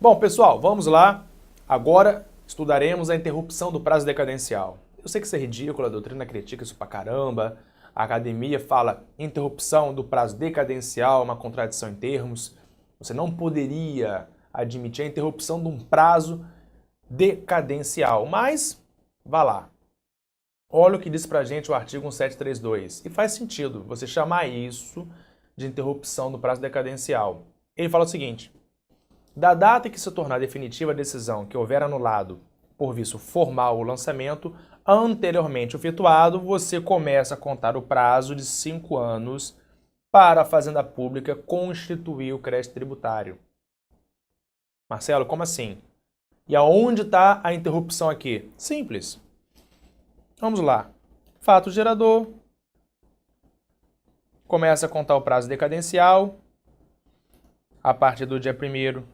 Bom, pessoal, vamos lá. Agora estudaremos a interrupção do prazo decadencial. Eu sei que isso é ridículo, a doutrina critica isso pra caramba. A academia fala interrupção do prazo decadencial, uma contradição em termos. Você não poderia admitir a interrupção de um prazo decadencial, mas vá lá. Olha o que diz pra gente o artigo 1732. E faz sentido você chamar isso de interrupção do prazo decadencial. Ele fala o seguinte: da data em que se tornar definitiva a decisão que houver anulado por vício formal o lançamento anteriormente efetuado, você começa a contar o prazo de 5 anos para a Fazenda Pública constituir o crédito tributário. Marcelo, como assim? E aonde está a interrupção aqui? Simples. Vamos lá. Fato gerador. Começa a contar o prazo decadencial a partir do dia 1º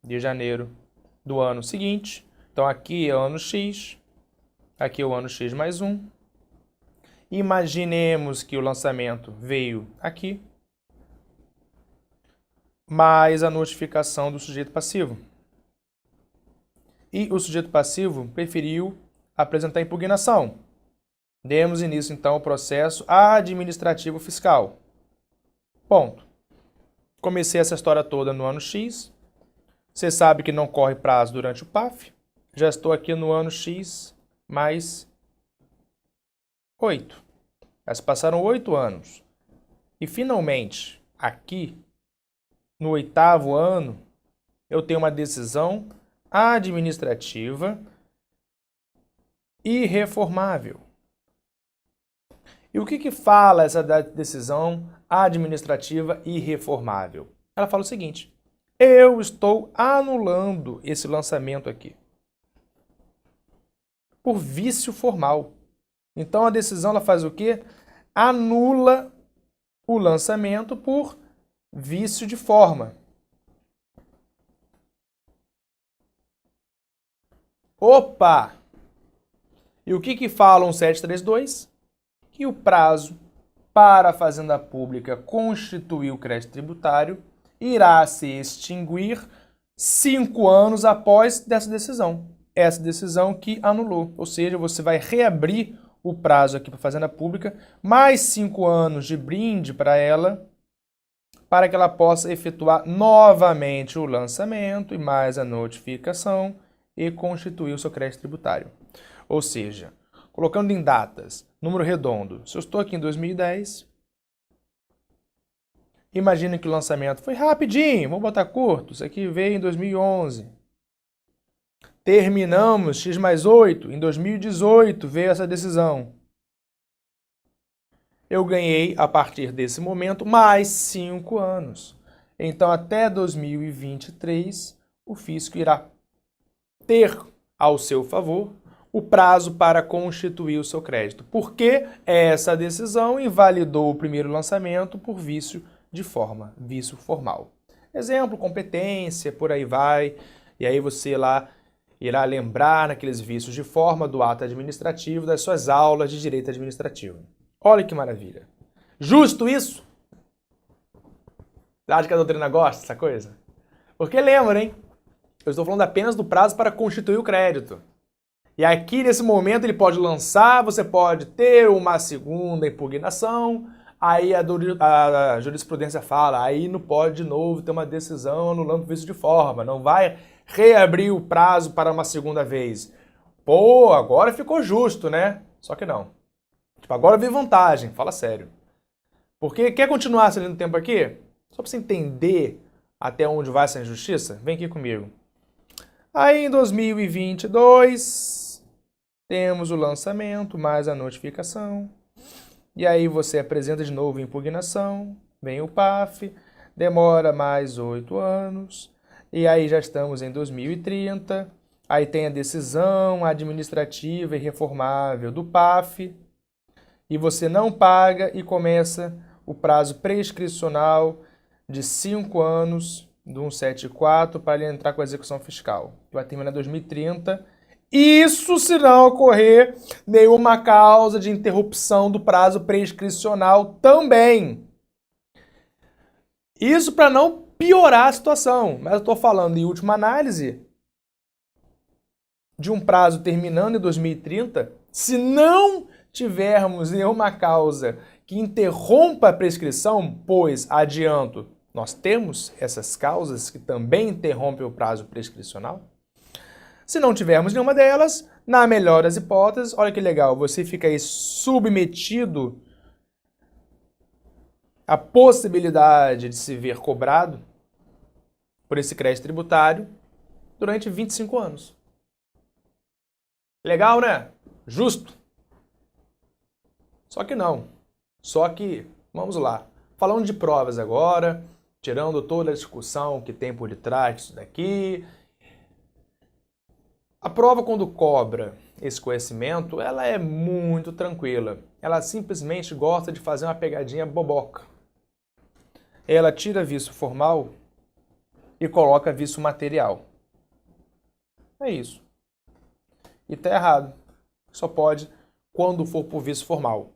de janeiro do ano seguinte. Então aqui é o ano X, aqui é o ano X mais 1. Imaginemos que o lançamento veio aqui, mais a notificação do sujeito passivo. E o sujeito passivo preferiu apresentar impugnação. Demos início então ao processo administrativo fiscal. Ponto. Comecei essa história toda no ano X. Você sabe que não corre prazo durante o PAF. Já estou aqui no ano X mais 8. Já se passaram 8 anos. E finalmente, aqui, no 8º ano, eu tenho uma decisão administrativa irreformável. E o que fala essa decisão administrativa irreformável? Ela fala o seguinte: eu estou anulando esse lançamento aqui por vício formal. Então a decisão ela faz o quê? Anula o lançamento por vício de forma. Opa! E o que fala o 1732? Que o prazo para a Fazenda Pública constituir o crédito tributário irá se extinguir 5 anos após dessa decisão. Essa decisão que anulou. Ou seja, você vai reabrir o prazo aqui para a Fazenda Pública, mais 5 anos de brinde para ela, para que ela possa efetuar novamente o lançamento e mais a notificação e constituir o seu crédito tributário. Ou seja, colocando em datas, número redondo, se eu estou aqui em 2010, imagine que o lançamento foi rapidinho, vamos botar curto, isso aqui veio em 2011. Terminamos X mais 8, em 2018 veio essa decisão. Eu ganhei, a partir desse momento, mais 5 anos. Então, até 2023, o fisco irá ter ao seu favor o prazo para constituir o seu crédito, porque essa decisão invalidou o primeiro lançamento por vício de forma, vício formal. Exemplo, competência, por aí vai, e aí você lá irá lembrar naqueles vícios de forma do ato administrativo das suas aulas de direito administrativo. Olha que maravilha. Justo isso? Você acha que a doutrina gosta dessa coisa? Porque lembra, hein? Eu estou falando apenas do prazo para constituir o crédito. E aqui, nesse momento, ele pode lançar, você pode ter uma segunda impugnação, aí a jurisprudência fala, aí não pode de novo ter uma decisão anulando o vício de forma, não vai reabrir o prazo para uma segunda vez. Pô, agora ficou justo, né? Só que não. Tipo, agora veio vantagem, fala sério. Porque quer continuar cedendo tempo aqui? Só para você entender até onde vai essa injustiça, vem aqui comigo. Aí em 2022, temos o lançamento, mais a notificação. E aí você apresenta de novo a impugnação, vem o PAF, demora mais 8 anos. E aí já estamos em 2030, aí tem a decisão administrativa irreformável do PAF, e você não paga e começa o prazo prescricional de 5 anos do 174 para ele entrar com a execução fiscal. Vai terminar em 2030. Isso se não ocorrer nenhuma causa de interrupção do prazo prescricional também. Isso para não piorar a situação. Mas eu estou falando, em última análise, de um prazo terminando em 2030, se não tivermos nenhuma causa que interrompa a prescrição, pois, adianto, nós temos essas causas que também interrompem o prazo prescricional. Se não tivermos nenhuma delas, na melhor das hipóteses, olha que legal, você fica aí submetido à possibilidade de se ver cobrado por esse crédito tributário durante 25 anos. Legal, né? Justo. Só que não. Só que, vamos lá, falando de provas agora, tirando toda a discussão que tem por detrás disso daqui, a prova, quando cobra esse conhecimento, ela é muito tranquila. Ela simplesmente gosta de fazer uma pegadinha boboca. Ela tira vício formal e coloca vício material. É isso. E tá errado. Só pode quando for por vício formal.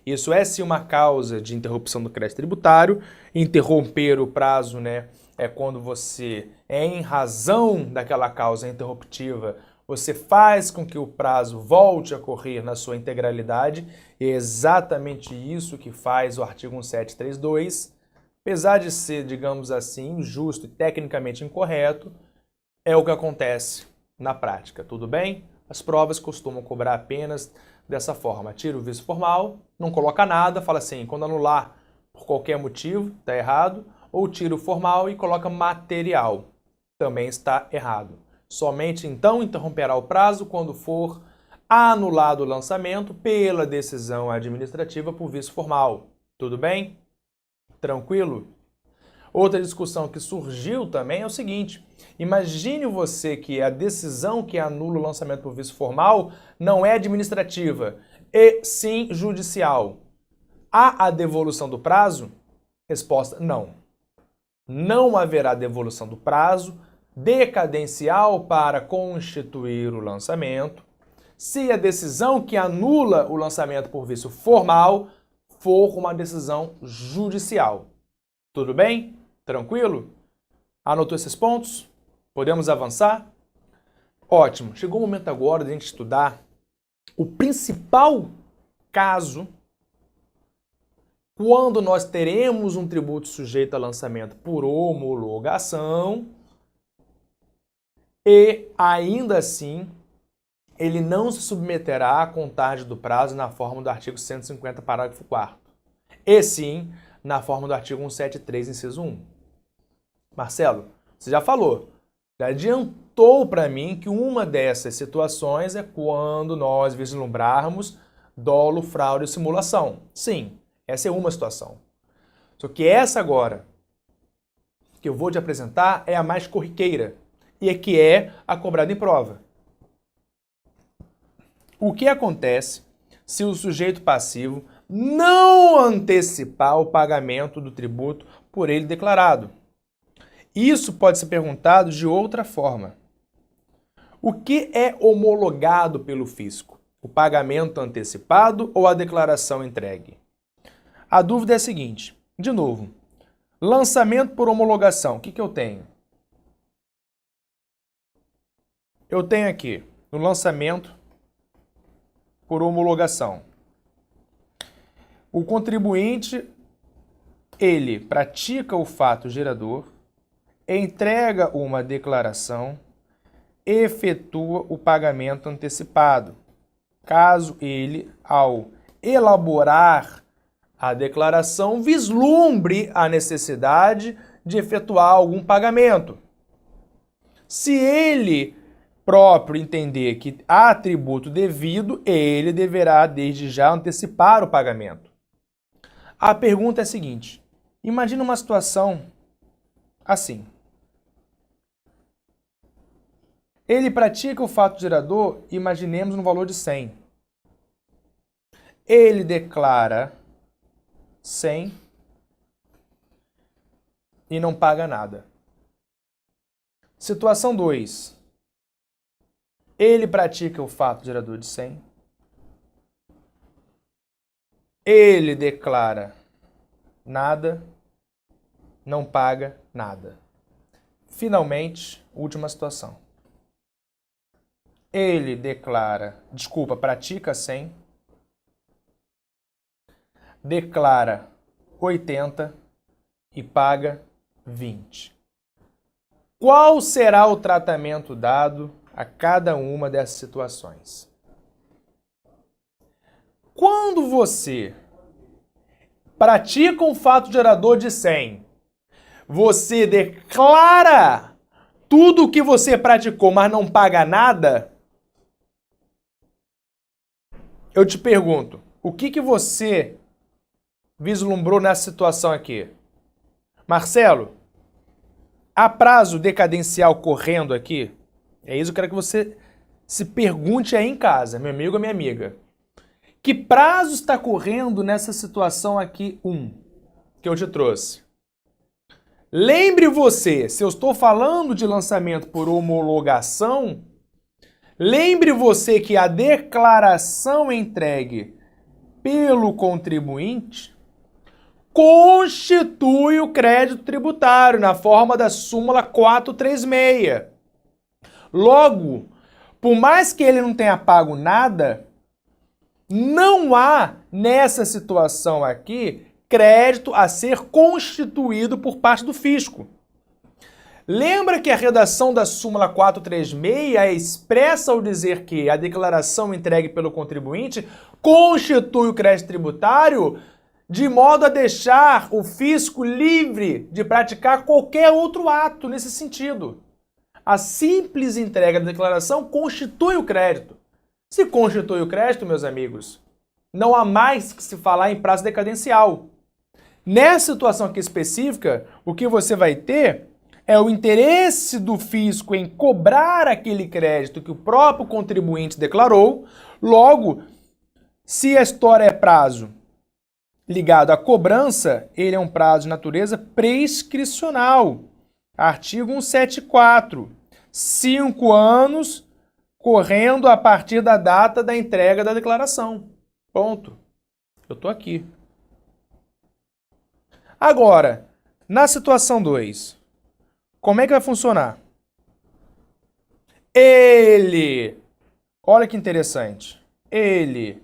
Isso é sim uma causa de interrupção do crédito tributário. Interromper o prazo, né, é quando você, em razão daquela causa interruptiva, você faz com que o prazo volte a correr na sua integralidade. E é exatamente isso que faz o artigo 1732. Apesar de ser, digamos assim, injusto e tecnicamente incorreto, é o que acontece na prática, tudo bem? As provas costumam cobrar apenas dessa forma. Tira o vício formal, não coloca nada, fala assim, quando anular por qualquer motivo, está errado, ou tira o formal e coloca material, também está errado. Somente então interromperá o prazo quando for anulado o lançamento pela decisão administrativa por vício formal. Tudo bem? Tranquilo? Outra discussão que surgiu também é o seguinte: imagine você que a decisão que anula o lançamento por vício formal não é administrativa, e sim judicial. Há a devolução do prazo? Resposta: não. Não haverá devolução do prazo decadencial para constituir o lançamento se a decisão que anula o lançamento por vício formal for uma decisão judicial. Tudo bem? Tranquilo? Anotou esses pontos? Podemos avançar? Ótimo. Chegou o momento agora de a gente estudar o principal caso quando nós teremos um tributo sujeito a lançamento por homologação e, ainda assim, ele não se submeterá à contagem do prazo na forma do artigo 150, parágrafo 4º, e sim na forma do artigo 173, inciso 1. Marcelo, você já falou, já adiantou para mim que uma dessas situações é quando nós vislumbrarmos dolo, fraude e simulação. Sim, essa é uma situação. Só que essa agora, que eu vou te apresentar, é a mais corriqueira e é que é a cobrada em prova. O que acontece se o sujeito passivo não antecipar o pagamento do tributo por ele declarado? Isso pode ser perguntado de outra forma. O que é homologado pelo fisco? O pagamento antecipado ou a declaração entregue? A dúvida é a seguinte, de novo, lançamento por homologação, o que eu tenho? Eu tenho aqui, no lançamento por homologação, o contribuinte, ele pratica o fato gerador, entrega uma declaração, efetua o pagamento antecipado, caso ele, ao elaborar a declaração, vislumbre a necessidade de efetuar algum pagamento. Se ele próprio entender que há tributo devido, ele deverá desde já antecipar o pagamento. A pergunta é a seguinte: imagina uma situação assim. Ele pratica o fato gerador, imaginemos no valor de 100. Ele declara 100 e não paga nada. Situação 2. Ele pratica o fato gerador de 100. Ele declara nada não paga nada. Finalmente, última situação. Ele pratica 100, declara 80 e paga 20. Qual será o tratamento dado a cada uma dessas situações? Quando você pratica um fato gerador de 100, você declara tudo o que você praticou, mas não paga nada? Eu te pergunto, o que você vislumbrou nessa situação aqui? Marcelo, há prazo decadencial correndo aqui? É isso que eu quero que você se pergunte aí em casa, meu amigo ou minha amiga. Que prazo está correndo nessa situação aqui que eu te trouxe? Lembre você, se eu estou falando de lançamento por homologação, lembre você que a declaração entregue pelo contribuinte constitui o crédito tributário na forma da súmula 436. Logo, por mais que ele não tenha pago nada, não há nessa situação aqui crédito a ser constituído por parte do fisco. Lembra que a redação da súmula 436 é expressa ao dizer que a declaração entregue pelo contribuinte constitui o crédito tributário de modo a deixar o fisco livre de praticar qualquer outro ato nesse sentido. A simples entrega da declaração constitui o crédito. Se constitui o crédito, meus amigos, não há mais que se falar em prazo decadencial. Nessa situação aqui específica, o que você vai ter é o interesse do fisco em cobrar aquele crédito que o próprio contribuinte declarou. Logo, se a história é prazo ligado à cobrança, ele é um prazo de natureza prescricional. Artigo 174. 5 anos correndo a partir da data da entrega da declaração. Ponto. Eu tô aqui. Agora, na situação 2, como é que vai funcionar? Olha que interessante, ele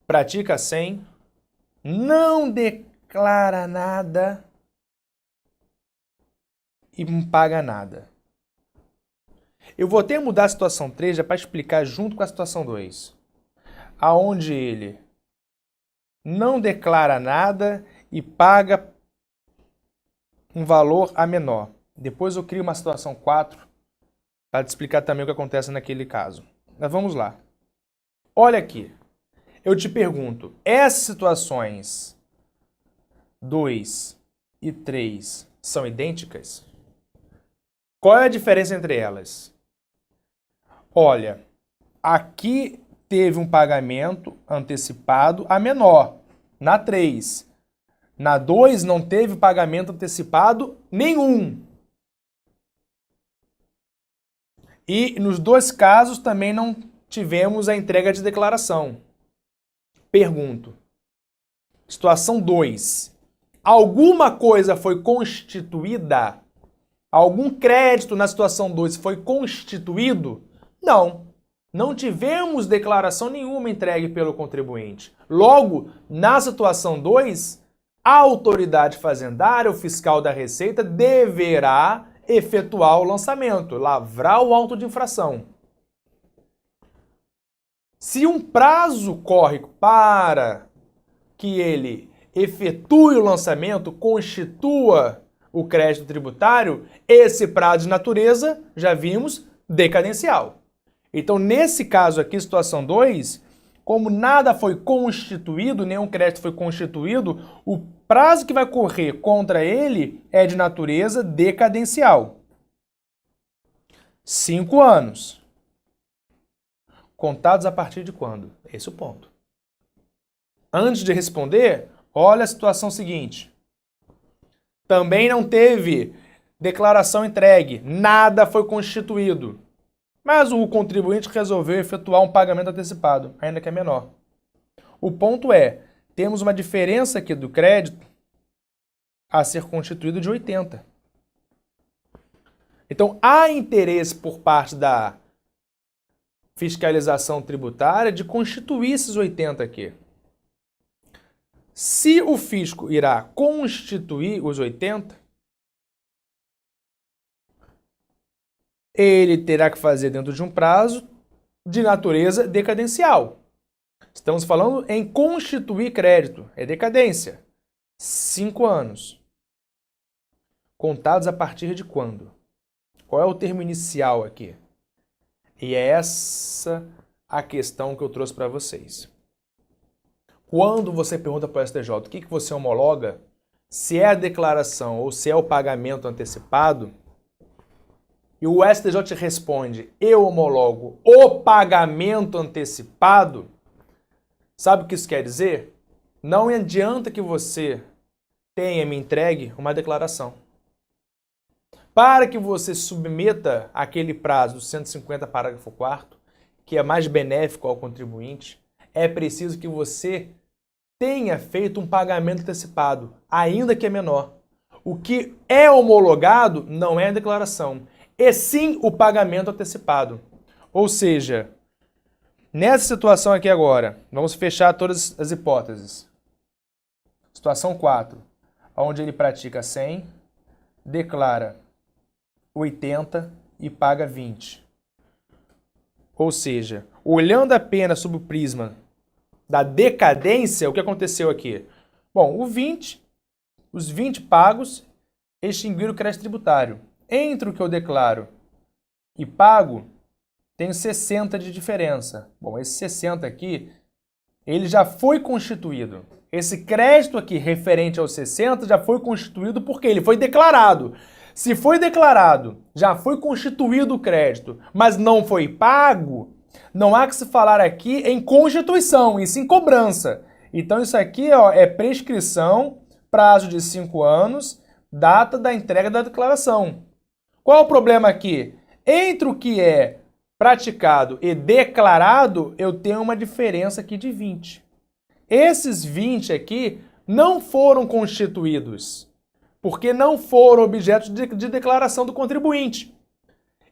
pratica 100, não declara nada e não paga nada. Eu vou até mudar a situação 3 já para explicar junto com a situação 2, aonde ele não declara nada e paga um valor a menor. Depois eu crio uma situação 4 para te explicar também o que acontece naquele caso. Mas vamos lá. Olha aqui. Eu te pergunto, essas situações 2 e 3 são idênticas? Qual é a diferença entre elas? Olha, aqui teve um pagamento antecipado a menor, na 3. Na 2 não teve pagamento antecipado nenhum. E nos 2 casos também não tivemos a entrega de declaração. Pergunto, situação 2, alguma coisa foi constituída? Algum crédito na situação 2 foi constituído? Não. Não tivemos declaração nenhuma entregue pelo contribuinte. Logo, na situação 2, a autoridade fazendária, o fiscal da Receita, deverá efetuar o lançamento, lavrar o auto de infração. Se um prazo corre para que ele efetue o lançamento, constitua o crédito tributário, esse prazo de natureza, já vimos, decadencial. Então, nesse caso aqui, situação 2, como nada foi constituído, nenhum crédito foi constituído, o prazo que vai correr contra ele é de natureza decadencial. 5 anos. Contados a partir de quando? Esse é o ponto. Antes de responder, olha a situação seguinte. Também não teve declaração entregue, nada foi constituído. Mas o contribuinte resolveu efetuar um pagamento antecipado, ainda que é menor. O ponto é, temos uma diferença aqui do crédito a ser constituído de 80. Então, há interesse por parte da fiscalização tributária de constituir esses 80 aqui. Se o fisco irá constituir os 80, ele terá que fazer dentro de um prazo de natureza decadencial. Estamos falando em constituir crédito, é decadência. 5 anos. Contados a partir de quando? Qual é o termo inicial aqui? E é essa a questão que eu trouxe para vocês. Quando você pergunta para o STJ o que você homologa, se é a declaração ou se é o pagamento antecipado, e o STJ te responde, eu homologo o pagamento antecipado, sabe o que isso quer dizer? Não adianta que você me entregue uma declaração. Para que você submeta aquele prazo do 150, parágrafo 4º, que é mais benéfico ao contribuinte, é preciso que você tenha feito um pagamento antecipado, ainda que é menor. O que é homologado não é a declaração, e sim o pagamento antecipado. Ou seja, nessa situação aqui agora, vamos fechar todas as hipóteses. Situação 4, onde ele pratica 100, declara 80 e paga 20. Ou seja, olhando apenas sob o prisma da decadência, o que aconteceu aqui? Bom, os 20 pagos extinguiram o crédito tributário. Entre o que eu declaro e pago, tenho 60 de diferença. Bom, esse 60 aqui, ele já foi constituído. Esse crédito aqui, referente aos 60, já foi constituído porque ele foi declarado. Se foi declarado, já foi constituído o crédito, mas não foi pago, não há que se falar aqui em constituição, e sim cobrança. Então isso aqui é prescrição, prazo de 5 anos, data da entrega da declaração. Qual é o problema aqui? Entre o que é praticado e declarado, eu tenho uma diferença aqui de 20. Esses 20 aqui não foram constituídos, porque não foram objeto de declaração do contribuinte.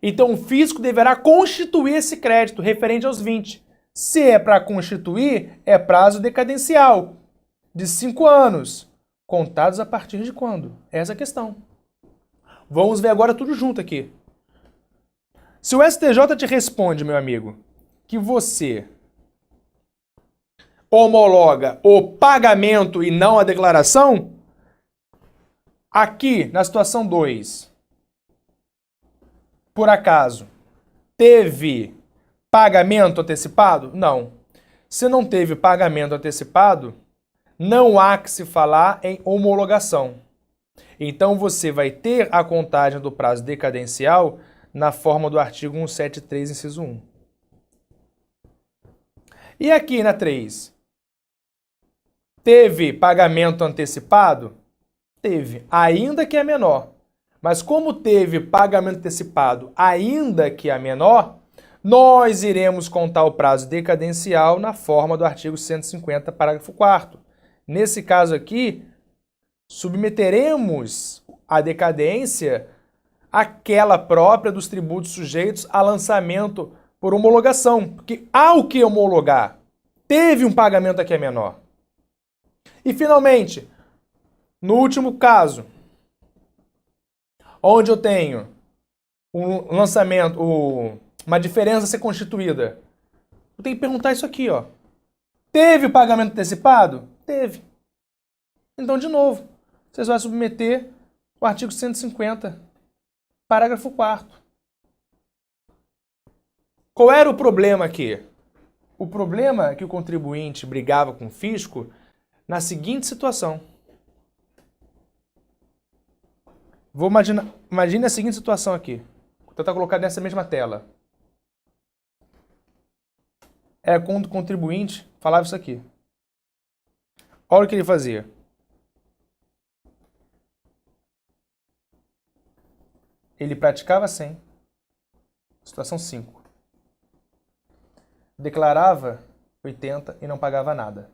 Então o fisco deverá constituir esse crédito referente aos 20. Se é para constituir, é prazo decadencial, de 5 anos, contados a partir de quando? Essa é a questão. Vamos ver agora tudo junto aqui. Se o STJ te responde, meu amigo, que você homologa o pagamento e não a declaração, aqui na situação 2, por acaso, teve pagamento antecipado? Não. Se não teve pagamento antecipado, não há que se falar em homologação. Então você vai ter a contagem do prazo decadencial na forma do artigo 173, inciso 1. E aqui na 3, teve pagamento antecipado? Teve, ainda que é menor. Mas como teve pagamento antecipado, ainda que é menor, nós iremos contar o prazo decadencial na forma do artigo 150, parágrafo 4º. Nesse caso aqui, submeteremos a decadência àquela própria dos tributos sujeitos a lançamento por homologação, porque há o que homologar. Teve um pagamento aqui menor. E finalmente, no último caso, onde eu tenho um lançamento, uma diferença a ser constituída, eu tenho que perguntar isso aqui, ó. Teve pagamento antecipado? Teve. Então, de novo, vocês vão submeter o artigo 150, parágrafo 4º. Qual era o problema aqui? O problema é que o contribuinte brigava com o fisco na seguinte situação. Imagine a seguinte situação aqui. Vou tentar colocar nessa mesma tela. É quando o contribuinte falava isso aqui. Olha o que ele fazia. Ele praticava 100. Situação 5. Declarava 80 e não pagava nada.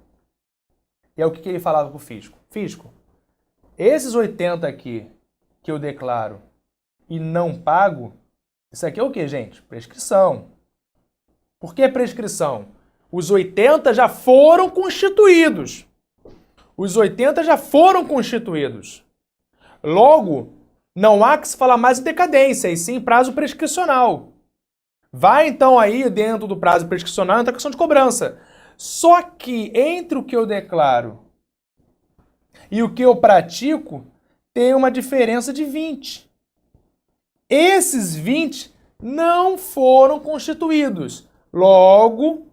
E é o que ele falava para o fisco. Fisco, Esses 80 aqui que eu declaro e não pago, isso aqui é o que, gente? Prescrição. Por que prescrição? Os 80 já foram constituídos. Os 80 já foram constituídos. Logo, não há que se falar mais em decadência, e sim em prazo prescricional. Vai então aí dentro do prazo prescricional entra a questão de cobrança. Só que entre o que eu declaro e o que eu pratico tem uma diferença de 20. Esses 20 não foram constituídos. Logo,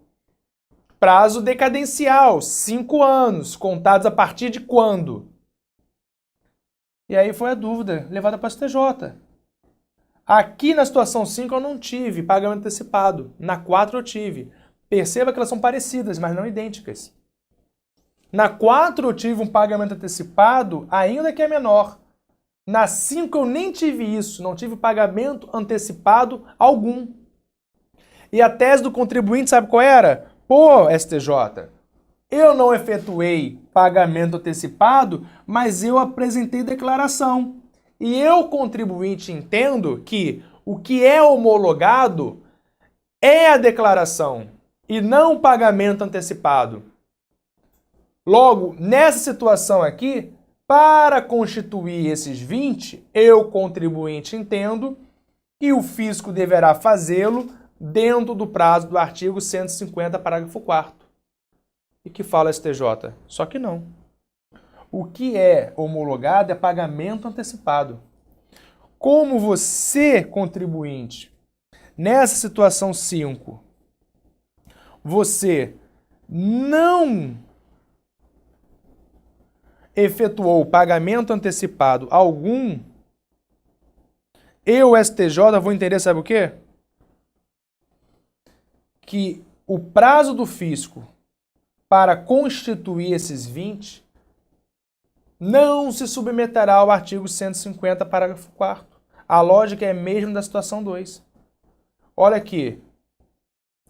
prazo decadencial, 5 anos, contados a partir de quando? E aí foi a dúvida levada para o STJ. Aqui na situação 5 eu não tive pagamento antecipado. Na 4 eu tive. Perceba que elas são parecidas, mas não idênticas. Na 4 eu tive um pagamento antecipado, ainda que é menor. Na 5 eu nem tive isso, não tive pagamento antecipado algum. E a tese do contribuinte, sabe qual era? Pô, STJ, eu não efetuei pagamento antecipado, mas eu apresentei declaração. E eu, contribuinte, entendo que o que é homologado é a declaração e não o pagamento antecipado. Logo, nessa situação aqui, para constituir esses 20, eu, contribuinte, entendo que o fisco deverá fazê-lo dentro do prazo do artigo 150, parágrafo 4º. E que fala STJ? Só que não. O que é homologado é pagamento antecipado. Como você, contribuinte, nessa situação 5, você não efetuou pagamento antecipado algum, eu, STJ, vou entender, sabe o quê? Que o prazo do fisco para constituir esses 20 não se submeterá ao artigo 150, parágrafo 4º. A lógica é a mesma da situação 2. Olha aqui.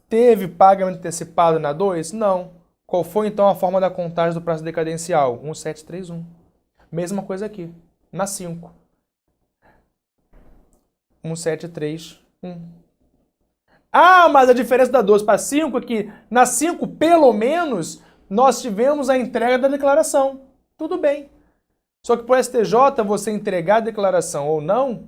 Teve pagamento antecipado na 2? Não. Qual foi então a forma da contagem do prazo decadencial? 1731. Mesma coisa aqui. Na 5. 1731. Ah, mas a diferença da 2 para 5 é que na 5, pelo menos, nós tivemos a entrega da declaração. Tudo bem. Só que para o STJ, você entregar a declaração ou não,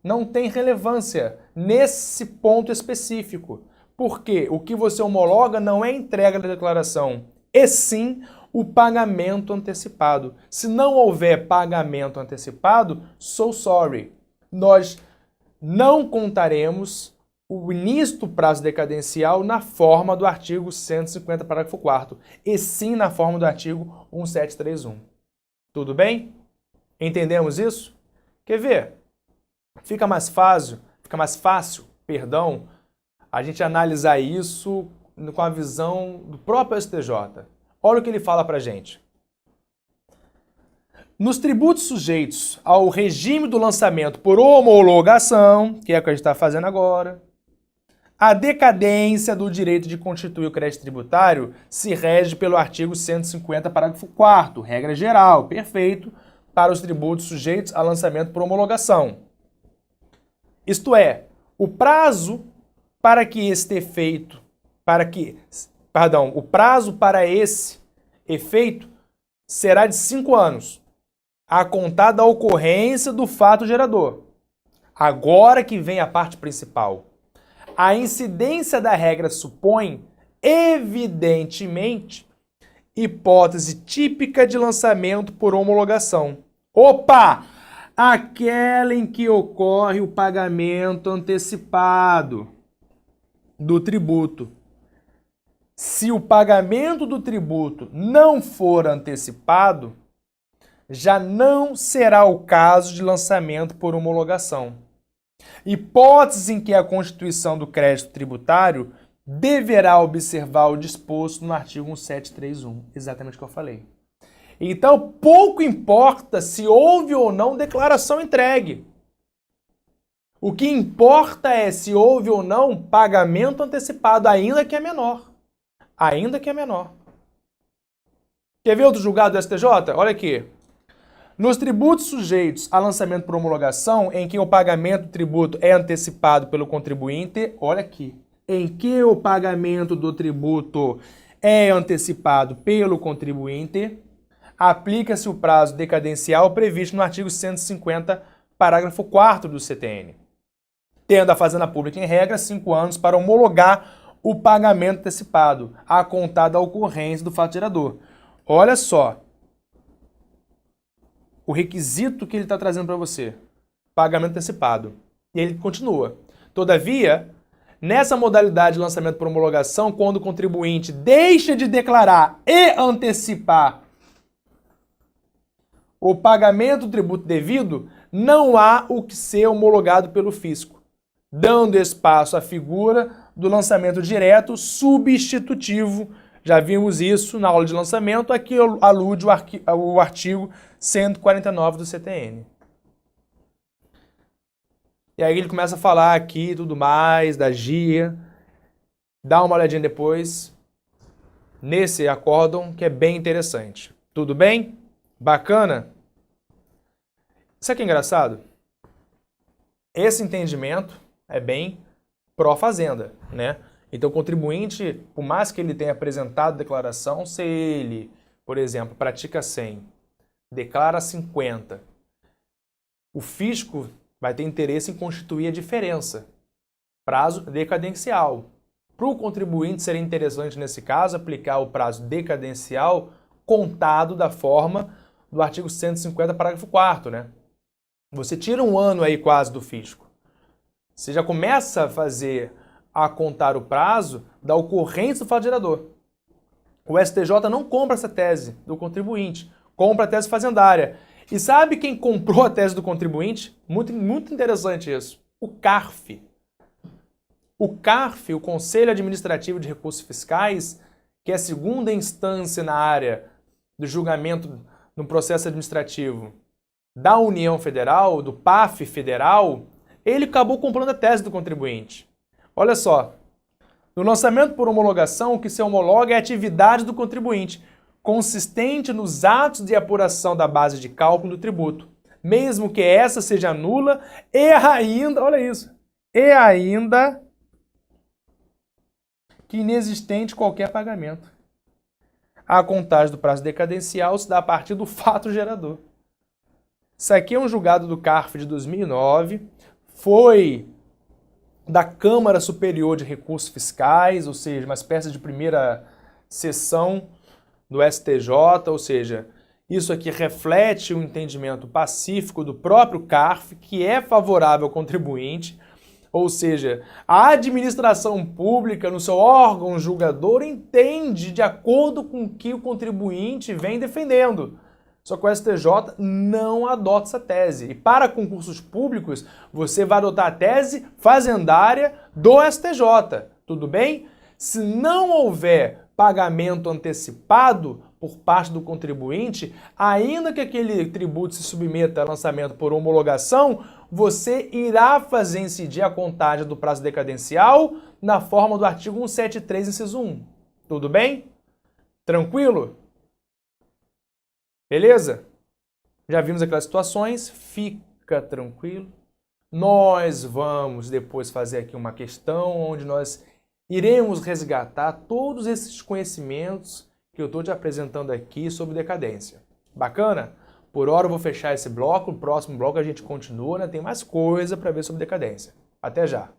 não tem relevância nesse ponto específico. Porque o que você homologa não é a entrega da declaração, e sim o pagamento antecipado. Se não houver pagamento antecipado, so sorry. Nós não contaremos o início do prazo decadencial na forma do artigo 150, parágrafo 4º, e sim na forma do artigo 1731. Tudo bem? Entendemos isso? Quer ver? Fica mais fácil, a gente analisar isso com a visão do próprio STJ. Olha o que ele fala pra gente. Nos tributos sujeitos ao regime do lançamento por homologação, que é o que a gente está fazendo agora, a decadência do direito de constituir o crédito tributário se rege pelo artigo 150, parágrafo 4º, regra geral, perfeito, para os tributos sujeitos a lançamento por homologação. Isto é, o prazo para que este efeito, o prazo para esse efeito será de 5 anos, a contar da ocorrência do fato gerador. Agora que vem a parte principal. A incidência da regra supõe, evidentemente, hipótese típica de lançamento por homologação. Opa! Aquela em que ocorre o pagamento antecipado do tributo. Se o pagamento do tributo não for antecipado, já não será o caso de lançamento por homologação. Hipótese em que a constituição do crédito tributário deverá observar o disposto no artigo 1731, exatamente o que eu falei. Então, pouco importa se houve ou não declaração entregue. O que importa é se houve ou não pagamento antecipado, ainda que é menor. Ainda que é menor. Quer ver outro julgado do STJ? Olha aqui. Nos tributos sujeitos a lançamento por homologação, em que o pagamento do tributo é antecipado pelo contribuinte, olha aqui, em que o pagamento do tributo é antecipado pelo contribuinte, aplica-se o prazo decadencial previsto no artigo 150, parágrafo 4º do CTN, tendo a Fazenda Pública, em regra, 5 anos para homologar o pagamento antecipado, a contar da ocorrência do fato gerador. Olha só o requisito que ele está trazendo para você, pagamento antecipado. E ele continua. Todavia, nessa modalidade de lançamento por homologação, quando o contribuinte deixa de declarar e antecipar o pagamento do tributo devido, não há o que ser homologado pelo fisco, dando espaço à figura do lançamento direto substitutivo. Já vimos isso na aula de lançamento, aqui alude o artigo 149 do CTN. E aí ele começa a falar aqui tudo mais, da GIA. Dá uma olhadinha depois nesse acórdão, que é bem interessante. Tudo bem? Bacana? Isso aqui é engraçado. Esse entendimento é bem pró-fazenda, né? Então o contribuinte, por mais que ele tenha apresentado declaração, se ele, por exemplo, pratica 100, declara 50, o fisco vai ter interesse em constituir a diferença. Prazo decadencial. Para o contribuinte seria interessante, nesse caso, aplicar o prazo decadencial contado da forma do artigo 150, parágrafo 4º, né? Você tira um ano aí quase do fisco. Você já começa a contar o prazo da ocorrência do fato gerador. O STJ não compra essa tese do contribuinte, compra a tese fazendária. E sabe quem comprou a tese do contribuinte? Muito interessante isso. O CARF. O CARF, o Conselho Administrativo de Recursos Fiscais, que é a segunda instância na área do julgamento no processo administrativo da União Federal, do PAF federal, ele acabou comprando a tese do contribuinte. Olha só, no lançamento por homologação, o que se homologa é a atividade do contribuinte, consistente nos atos de apuração da base de cálculo do tributo, mesmo que essa seja nula e ainda, olha isso, e ainda que inexistente qualquer pagamento. A contagem do prazo decadencial se dá a partir do fato gerador. Isso aqui é um julgado do CARF de 2009, foi da Câmara Superior de Recursos Fiscais, ou seja, uma espécie de primeira sessão do STJ, ou seja, isso aqui reflete o entendimento pacífico do próprio CARF, que é favorável ao contribuinte, ou seja, a administração pública, no seu órgão julgador, entende de acordo com o que o contribuinte vem defendendo. Só que o STJ não adota essa tese. E para concursos públicos, você vai adotar a tese fazendária do STJ. Tudo bem? Se não houver pagamento antecipado por parte do contribuinte, ainda que aquele tributo se submeta a lançamento por homologação, você irá fazer incidir a contagem do prazo decadencial na forma do artigo 173, inciso 1. Tudo bem? Tranquilo? Beleza? Já vimos aquelas situações, fica tranquilo. Nós vamos depois fazer aqui uma questão onde nós iremos resgatar todos esses conhecimentos que eu estou te apresentando aqui sobre decadência. Bacana? Por hora eu vou fechar esse bloco, no próximo bloco a gente continua, né? Tem mais coisa para ver sobre decadência. Até já!